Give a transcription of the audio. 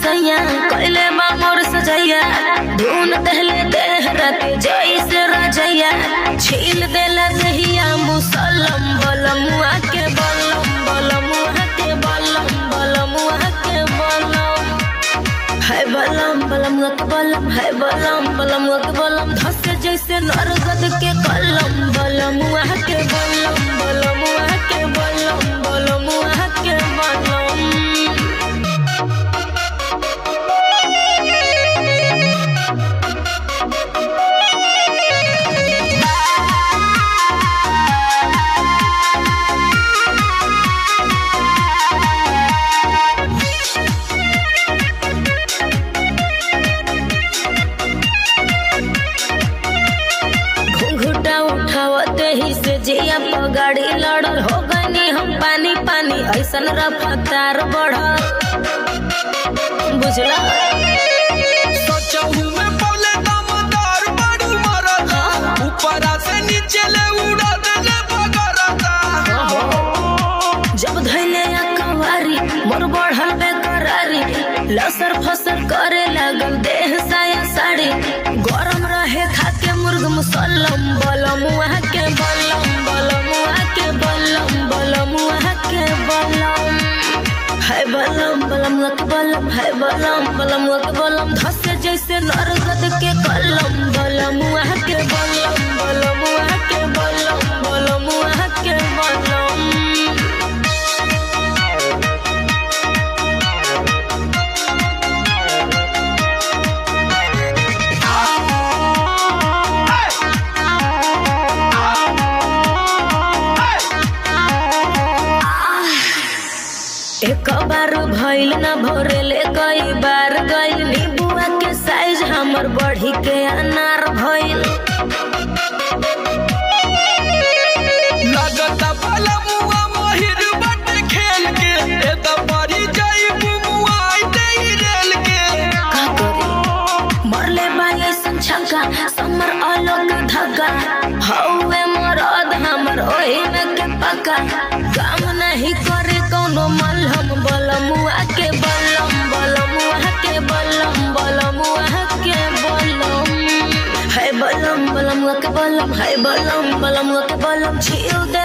सैया कैले बा मोर सजैया धुन दहले देह रात जैसे रजैया छील देला दहिया मुसलम बलमुआ के बलम बलमुआ के बलम बलमुआ के बलम है बलम बलमुआ के बलम है बलम बलमुआ के बलम धसे जैसे नरगद के कलम बलमुआ के बलम बलमुआ के बलम बलमुआ के बलम। जिया गाड़ी लड़ल हो गई हम पानी पानी ऐसन रफ्तार बढ़ बुझला सोचहु में बोले दमदार बड़ू मरदा ऊपरा से नीचे ले उड़ा देले बगरदा जब धैले कवारी मोर बढ़ल बेकरारी लसर फसर करे लागल देह साया साड़ी गरम रहे खाके मुर्ग मुसल्लम बलमुआ के बलम बलमुआ के बलम बलमुआ के बलम है बलम बलमुआ के बलम है बलम बलमुआ के बलम धसे जैसे नरगद के कलम बलमुआ के बलम बलमुआ के बलम बलमुआ के बलम। एक बार भइल न भोरेले कई बार गइल नीबुआ के साइज हमर बढ़ी के अनार भइल लगता बलमुआ महिर बट खेल के ए त परी जाई बुमुआ दे रेल के का करी मरले बाई ऐसन छक्का समर अलग धक्का हौवे मरद हमर ओही में के पक्का काम नहीं करे कोनो मलहम बलमुआ के बलम बलमुआ के बलम बलमुआ के बलम है बलम बलमुआ के बलम है बलम बलमुआ के बलम छील दे